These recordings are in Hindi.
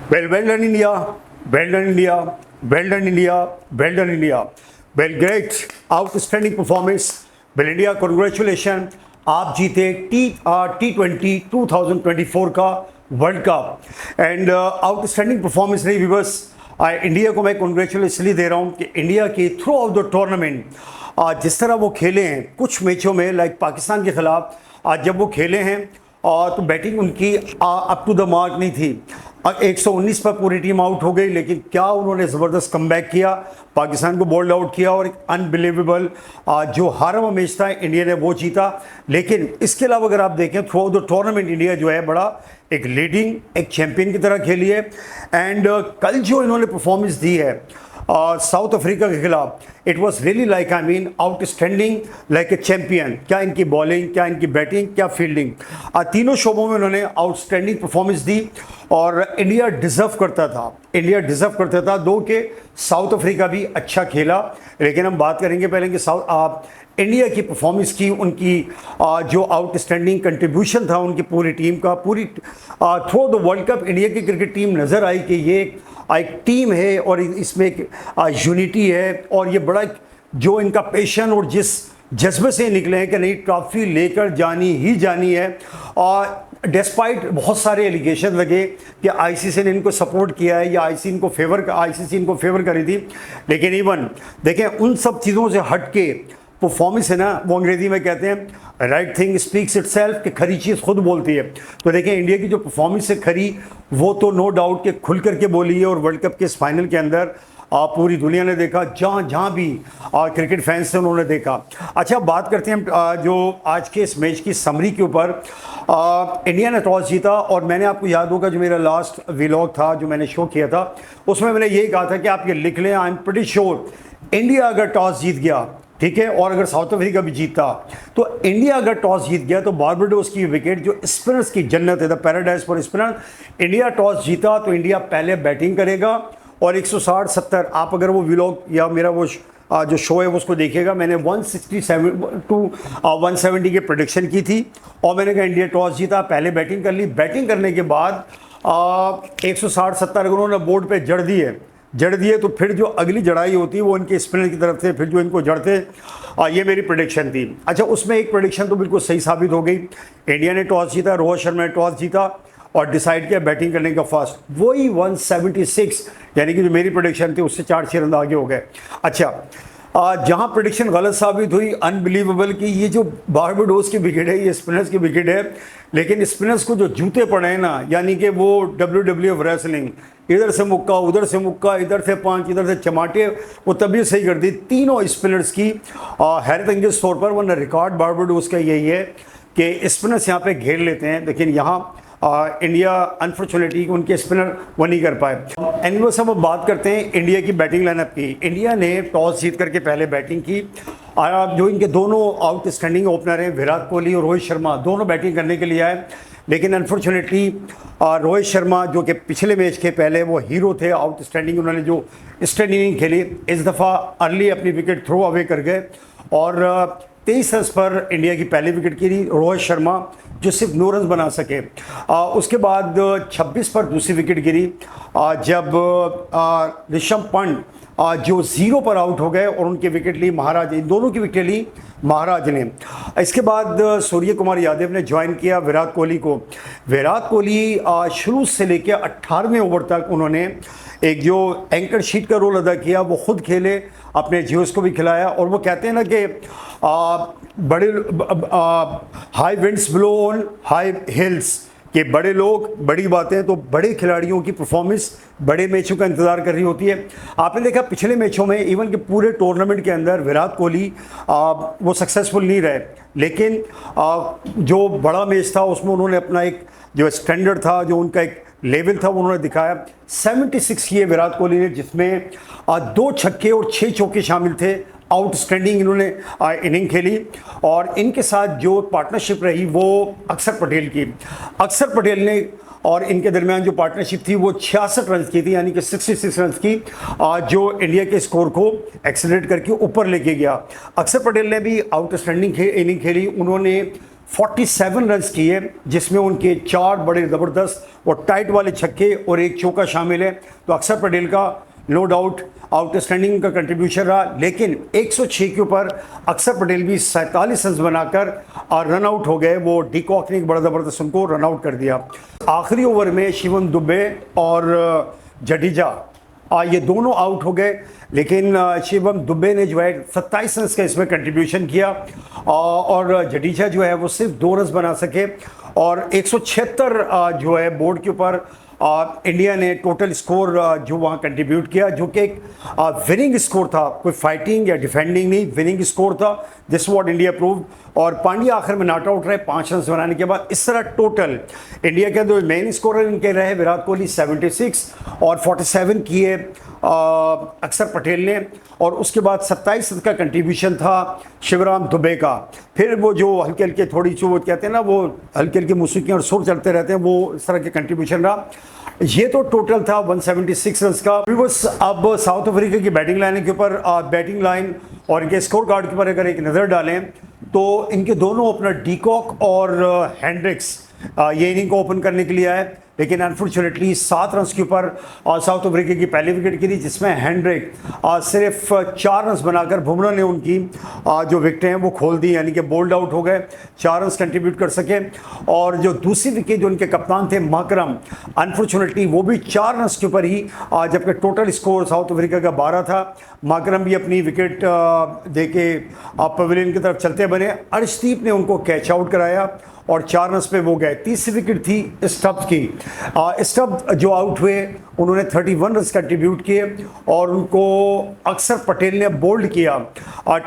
Well done, India. Well done, India. Well done, India. Well done, India. Well, great, outstanding performance. Well, India, congratulations. आप जीते T20 2024 का world cup and outstanding performance रही व्यूअर्स। इंडिया को मैं कॉन्ग्रेचुलेट इसलिए दे रहा हूँ कि इंडिया की थ्रू आउट द टूर्नामेंट जिस तरह वो खेले हैं कुछ मैचों में, लाइक पाकिस्तान के खिलाफ आज जब वो खेले हैं तो बैटिंग उनकी अप टू द मार्क नहीं थी। 119 पर पूरी टीम आउट हो गई, लेकिन क्या उन्होंने ज़बरदस्त कमबैक किया, पाकिस्तान को बोल्ड आउट किया और एक अनबिलीवेबल जो हारा हुआ मैच था इंडिया ने वो जीता। लेकिन इसके अलावा अगर आप देखें through out the tournament India जो है बड़ा एक लीडिंग एक चैंपियन की तरह खेली है। एंड कल जो इन्होंने परफॉर्मेंस दी है साउथ अफ्रीका के खिलाफ, it was really like outstanding like a champion. क्या इनकी बॉलिंग, क्या इनकी बैटिंग, क्या फील्डिंग, तीनों शोबों में उन्होंने आउटस्टैंडिंग परफॉर्मेंस दी और इंडिया डिज़र्व करता था दो के साउथ अफ्रीका भी अच्छा खेला। लेकिन हम बात करेंगे पहले कि इंडिया की परफॉर्मेंस की, उनकी जो आउटस्टैंडिंग कंट्रीब्यूशन था उनकी पूरी टीम का, पूरी through the world cup India की क्रिकेट टीम नज़र आई कि ये एक टीम है और इसमें एक यूनिटी है और ये बड़ा जो इनका पैशन और जिस जज्बे से निकले हैं कि नहीं ट्रॉफी लेकर जानी ही जानी है। और डिस्पाइट बहुत सारे एलिगेशन लगे कि आईसीसी ने इनको सपोर्ट किया है या आईसीसी इनको फेवर करी थी, लेकिन इवन देखें उन सब चीज़ों से हट के परफॉर्मेंस है ना, वो अंग्रेजी में कहते हैं राइट थिंग स्पीक्स इटसेल्फ, कि खरी चीज़ खुद बोलती है। तो देखें इंडिया की जो परफॉर्मेंस है खरी, वो तो नो डाउट के खुल करके बोली है और वर्ल्ड कप के इस फाइनल के अंदर पूरी दुनिया ने देखा, जहाँ भी क्रिकेट फैंस से उन्होंने देखा। अच्छा, बात करते हैं जो आज के इस मैच की समरी के ऊपर। इंडिया ने टॉस जीता और मैंने, आपको याद होगा जो मेरा लास्ट व्लॉग था जो मैंने शो किया था उसमें मैंने यही कहा था कि आप ये लिख लें, I am pretty sure India अगर टॉस जीत गया, ठीक है, और अगर साउथ अफ्रीका भी जीता तो इंडिया अगर टॉस जीत गया तो बारबाडोस की विकेट जो स्पिनर्स की जन्नत है, the paradise for spinner, India toss जीता तो इंडिया पहले बैटिंग करेगा और 160-70 आप अगर वो व्लॉग या मेरा वो जो शो है उसको देखिएगा, मैंने 167 टू 170 की प्रेडिक्शन की थी और मैंने कहा इंडिया टॉस जीता पहले बैटिंग कर ली। बैटिंग करने के बाद 160-70 अगर उन्होंने बोर्ड पे जड़ दिए तो फिर जो अगली जड़ाई होती है वो इनके स्पिनर की तरफ से फिर जो इनको जड़ते, ये मेरी प्रेडिक्शन थी। अच्छा, उसमें एक प्रेडिक्शन तो बिल्कुल सही साबित हो गई। इंडिया ने टॉस जीता, रोहित शर्मा ने टॉस जीता और डिसाइड किया बैटिंग करने का फर्स्ट, वही 176 यानी कि जो मेरी प्रेडिक्शन थी उससे 4-6 रन आगे हो गए। अच्छा, जहाँ प्रेडिक्शन गलत साबित हुई, अनबिलीवेबल कि ये जो बारबाडोस की विकेट है ये स्पिनर्स की विकेट है, लेकिन स्पिनर्स को जो जूते पड़े हैं ना, यानी कि वो WWF रेसलिंग, इधर से मुक्का उधर से मुक्का, इधर से पांच इधर से चमाटे, वो तभी सही कर दी तीनों स्पिनर्स की हैरत अंगेज तौर पर। वरना रिकॉर्ड बारबाडोस का यही है कि स्पिनर्स यहाँ पे घेर लेते हैं, लेकिन यहाँ इंडिया अनफॉर्चुनेटली उनके स्पिनर वो नहीं कर पाए। एनीवे, सब अब बात करते हैं इंडिया की बैटिंग लाइनअप की। इंडिया ने टॉस जीत करके पहले बैटिंग की और जो इनके दोनों आउटस्टैंडिंग ओपनर हैं विराट कोहली और रोहित शर्मा, दोनों बैटिंग करने के लिए आए, लेकिन अनफॉर्चुनेटली रोहित शर्मा जो कि पिछले मैच के पहले वो हीरो थे, आउटस्टैंडिंग उन्होंने जो स्टैंडिंग खेली, इस दफ़ा अर्ली अपनी विकेट थ्रो अवे कर गए और 23 रन पर इंडिया की पहली विकेट गिरी रोहित शर्मा जो सिर्फ 9 रन बना सके। उसके बाद 26 पर दूसरी विकेट गिरी जब ऋषभ पंत जो 0 पर आउट हो गए और उनकी विकेट ली महाराज, इन दोनों की विकेट ली महाराज ने। इसके बाद सूर्य कुमार यादव ने ज्वाइन किया विराट कोहली को। विराट कोहली शुरू से लेकर 18वें ओवर तक उन्होंने एक जो एंकर शीट का रोल अदा किया, वो खुद खेले, अपने जियोस को भी खिलाया। और वो कहते हैं ना कि बड़े high winds blow on high heels, कि बड़े लोग बड़ी बातें, तो बड़े खिलाड़ियों की परफॉर्मेंस बड़े मैचों का इंतज़ार कर रही होती है। आपने देखा पिछले मैचों में, इवन कि पूरे टूर्नामेंट के अंदर विराट कोहली वो सक्सेसफुल नहीं रहे, लेकिन जो बड़ा मैच था उसमें उन्होंने अपना एक जो स्टैंडर्ड था, जो उनका एक लेवल था, वो उन्होंने दिखाया। 76 किए विराट कोहली ने, जिसमें 2 छक्के और 6 चौके शामिल थे। आउटस्टैंडिंग इन्होंने इनिंग खेली और इनके साथ जो पार्टनरशिप रही वो अक्षर पटेल की। अक्षर पटेल ने और इनके दरमियान जो पार्टनरशिप थी वो 66 रन की थी, यानी कि 66 रन की, जो इंडिया के स्कोर को एक्सेलरेट करके ऊपर लेके गया। अक्षर पटेल ने भी आउटस्टैंडिंग इनिंग खेली। उन्होंने 47 रन किए, जिसमें उनके 4 बड़े ज़बरदस्त और टाइट वाले छक्के और एक चौका शामिल है। तो अक्षर पटेल का नो डाउट आउटस्टैंडिंग का कंट्रीब्यूशन रहा, लेकिन 106 के ऊपर अक्षर पटेल भी 47 रन बनाकर रन आउट हो गए। वो डी कॉक ने एक बड़ा ज़बरदस्त उनको रन आउट कर दिया। आखिरी ओवर में शिवम दुबे और जडेजा ये दोनों आउट हो गए, लेकिन शिवम दुबे ने जो है 27 रन का इसमें कंट्रीब्यूशन किया और जडेजा जो है वो सिर्फ 2 रन बना सके। और 176 जो है बोर्ड के ऊपर इंडिया ने टोटल स्कोर जो वहाँ कंट्रीब्यूट किया, जो कि एक विनिंग स्कोर था, कोई फाइटिंग या डिफेंडिंग नहीं, विनिंग स्कोर था। This what India proved. और पांड्या आखिर में नॉट आउट रहे 5 रन बनाने के बाद। इस तरह टोटल इंडिया के जो मेन स्कोरर इनके रहे विराट कोहली 76 और 47 किए अक्षर पटेल ने, और उसके बाद 27 रन का कंट्रीब्यूशन था शिवराम दुबे का। फिर वो जो हल्के हल्के थोड़ी जो कहते हैं ना, वो हल्के हल्के मौसीकियाँ और सुर चलते रहते हैं, वो इस तरह के कंट्रीब्यूशन रहा। ये तो टोटल था 176 रन का। बस अब साउथ अफ्रीका की बैटिंग लाइन के ऊपर, बैटिंग लाइन और इनके स्कोर कार्ड के ऊपर अगर एक नज़र डालें तो इनके दोनों ओपनर डी कॉक और हेंड्रिक्स ये इनिंग को ओपन करने के लिए आए, लेकिन अनफॉर्चुनेटली 7 रन के ऊपर साउथ अफ्रीका की पहली विकेट गिरी, जिसमें हेंड्रिक सिर्फ 4 रन बनाकर बुमराह ने उनकी जो विकेटें हैं वो खोल दी, यानी कि बोल्ड आउट हो गए, 4 रन कंट्रीब्यूट कर सके। और जो दूसरी विकेट जो उनके कप्तान थे माकरम, अनफॉर्चुनेटली वो भी 4 रन के ऊपर ही, जबकि टोटल स्कोर साउथ अफ्रीका का 12 था। माकरम भी अपनी विकेट दे के पवेलियन की तरफ चलते बने। अर्शदीप ने उनको कैच आउट कराया और 4 रन पे वो गए। तीसरी विकेट थी स्टब्स की। स्टब्स जो आउट हुए उन्होंने 31 रन कंट्रीब्यूट किए और उनको अक्षर पटेल ने बोल्ड किया।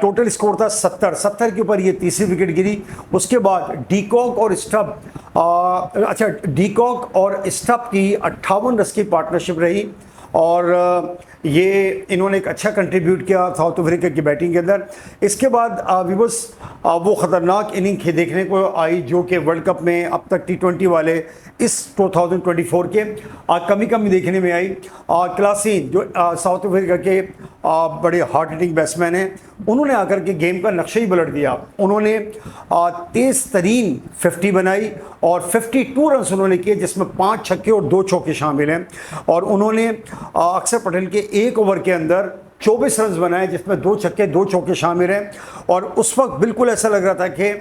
टोटल स्कोर था 70 के ऊपर ये तीसरी विकेट गिरी। उसके बाद डी कॉक और स्टब की 58 रन की पार्टनरशिप रही और ये इन्होंने एक अच्छा कंट्रीब्यूट किया साउथ अफ्रीका की बैटिंग के अंदर। इसके बाद विवस वो ख़तरनाक इनिंग देखने को आई जो कि वर्ल्ड कप में अब तक T20 वाले इस 2024 के कमी देखने में आई। क्लासीन जो साउथ अफ्रीका के बड़े हार्ड हिटिंग बैट्समैन हैं, उन्होंने आकर के गेम का नक्शा ही पलट दिया। उन्होंने तेज़ तरीन 50 बनाई और 52 रन उन्होंने किए, जिसमें 5 छक्के और 2 चौके शामिल हैं। और उन्होंने अक्षर पटेल के एक ओवर के अंदर 24 रन बनाए, जिसमें 2 छक्के 2 चौके शामिल हैं। और उस वक्त बिल्कुल ऐसा लग रहा था कि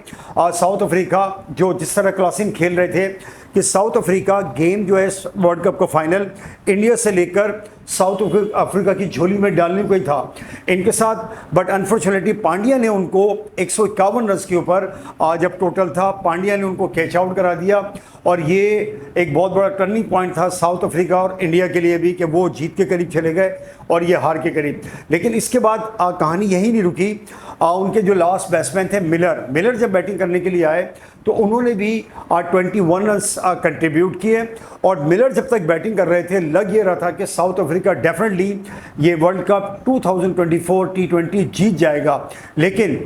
साउथ अफ्रीका जो जिस तरह क्लासिन खेल रहे थे कि साउथ अफ्रीका गेम जो है वर्ल्ड कप का फाइनल इंडिया से लेकर साउथ अफ्रीका की झोली में डालने को ही था इनके साथ। बट अनफॉर्चुनेटली पांड्या ने उनको 151 रन के ऊपर जब टोटल था, पांड्या ने उनको कैच आउट करा दिया। और ये एक बहुत बड़ा टर्निंग पॉइंट था साउथ अफ्रीका और इंडिया के लिए भी कि वो जीत के करीब चले गए और ये हार के करीब। लेकिन इसके बाद कहानी यही नहीं रुकी। उनके जो लास्ट बैट्समैन थे मिलर जब बैटिंग करने के लिए आए तो उन्होंने भी 21 रन कंट्रीब्यूट किए। और मिलर जब तक बैटिंग कर रहे थे लग ये रहा था कि साउथ अफ्रीका डेफिनेटली ये वर्ल्ड कप 2024 T20 जीत जाएगा। लेकिन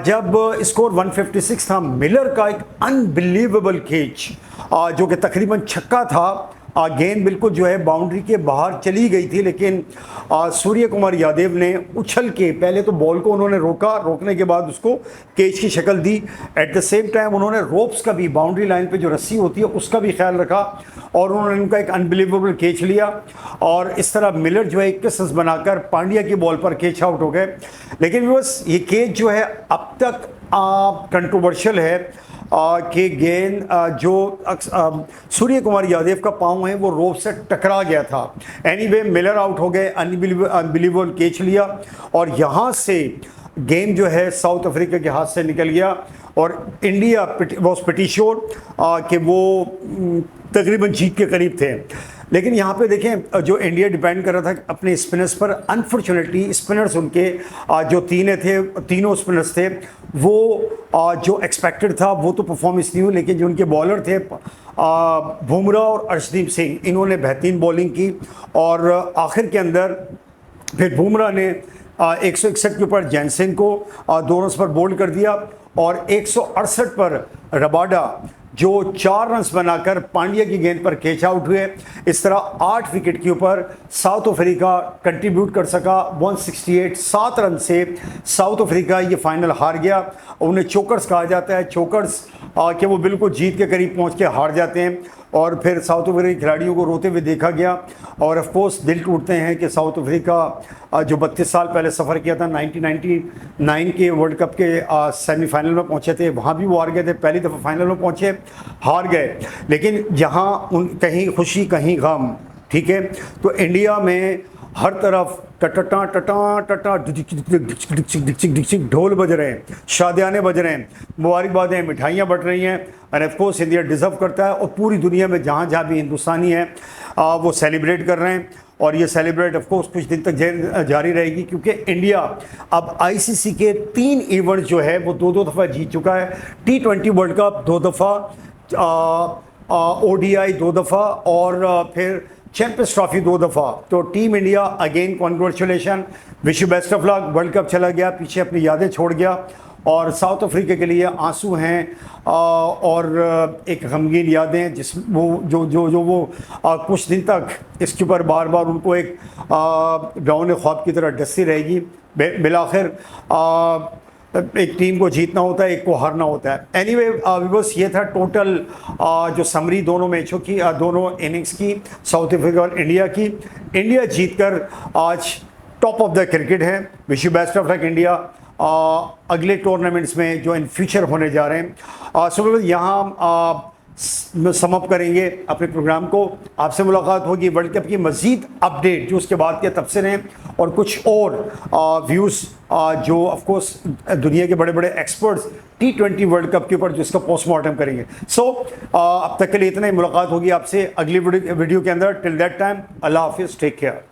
जब स्कोर 156 था, मिलर का एक अनबिलीवेबल कैच जो कि तकरीबन छक्का था, गेंद बिल्कुल जो है बाउंड्री के बाहर चली गई थी, लेकिन सूर्य कुमार यादव ने उछल के पहले तो बॉल को उन्होंने रोकने के बाद उसको कैच की शक्ल दी। एट द सेम टाइम उन्होंने रोप्स का भी, बाउंड्री लाइन पे जो रस्सी होती है उसका भी ख्याल रखा और उन्होंने उनका एक अनबिलीवेबल कैच लिया। और इस तरह मिलर जो है 21 रन बनाकर पांड्या की बॉल पर कैच आउट हो गए। लेकिन बस ये कैच जो है अब तक कंट्रोवर्शियल है कि गेंद जो सूर्य कुमार यादव का पाँव है वो रोप से टकरा गया था। एनीवे मिलर आउट हो गए, अनबिलीवेबल कैच लिया और यहाँ से गेम जो है साउथ अफ्रीका के हाथ से निकल गया और इंडिया वॉज प्रीटी श्योर कि वो तकरीबन जीत के करीब थे। लेकिन यहाँ पे देखें जो इंडिया डिपेंड कर रहा था अपने स्पिनर्स पर, अनफॉर्चुनेटली स्पिनर्स उनके जो तीनों स्पिनर्स थे वो जो एक्सपेक्टेड था वो तो परफॉर्मेंस नहीं हुई, लेकिन जो उनके बॉलर थे बुमराह और अर्शदीप सिंह, इन्होंने बेहतरीन बॉलिंग की। और आखिर के अंदर फिर बुमराह ने 161 के ऊपर जैनसन को 2 रन पर बोल्ड कर दिया और 168 पर रबाडा जो 4 रन बनाकर पांड्या की गेंद पर कैच आउट हुए। इस तरह 8 विकेट के ऊपर साउथ अफ्रीका कंट्रीब्यूट कर सका 168। 7 रन से साउथ अफ्रीका ये फाइनल हार गया। उन्हें चोकर्स कहा जाता है, चोकर्स कि वो बिल्कुल जीत के करीब पहुंच के हार जाते हैं और फिर साउथ अफ्रीका के खिलाड़ियों को रोते हुए देखा गया। और ऑफ कोर्स दिल टूटते हैं कि साउथ अफ्रीका जो 32 साल पहले सफ़र किया था 1999 के वर्ल्ड कप के सेमीफाइनल में पहुंचे थे, वहाँ भी वो हार गए थे। पहली दफ़ा फाइनल में पहुंचे, हार गए, लेकिन जहाँ कहीं खुशी कहीं गम, ठीक है। तो इंडिया में हर तरफ टटा टटा टटा ढोल बज रहे हैं, शादियाने बज रहे हैं, मुबारकबादें, मिठाइयाँ बट रही हैं। End of course India deserve करता है और पूरी दुनिया में जहाँ जहाँ भी हिंदुस्तानी हैं वो सेलिब्रेट कर रहे हैं। और ये सेलिब्रेट ऑफ कोर्स कुछ दिन तक जारी रहेगी, क्योंकि इंडिया अब आईसीसी के 3 इवेंट जो है वो 2-2 दफ़ा जीत चुका है। T20 वर्ल्ड कप 2 दफ़ा, ODI 2 दफ़ा और फिर चैंपियंस ट्रॉफी 2 दफ़ा। तो team India again congratulation, wish you best of luck. World cup चला गया, पीछे अपनी यादें छोड़ गया और साउथ अफ्रीका के लिए आंसू हैं और एक गमगीन यादें जिस वो जो वो कुछ दिन तक इसके ऊपर बार बार उनको एक डरावने ख्वाब की तरह डसती रहेगी। बिलाखिर एक टीम को जीतना होता है, एक को हारना होता है। एनीवे बस ये था टोटल जो समरी दोनों मैचों की, दोनों इनिंग्स की, साउथ अफ्रीका और इंडिया की। इंडिया जीतकर आज टॉप ऑफ द क्रिकेट है। Wish you best of luck India अगले टूर्नामेंट्स में जो इन फ्यूचर होने जा रहे हैं। सो यहाँ समअप करेंगे अपने प्रोग्राम को। आपसे मुलाकात होगी वर्ल्ड कप की मज़ीद अपडेट जो उसके बाद के तबसरे हैं और कुछ और व्यूज़ जो ऑफ कोर्स दुनिया के बड़े बड़े एक्सपर्ट्स T20 वर्ल्ड कप के ऊपर जो इसका पोस्टमार्टम करेंगे। सो अब तक के लिए इतना ही। मुलाकात होगी आपसे अगली वीडियो के अंदर। टिल दैट टाइम अल्लाह हाफिज़, टेक केयर।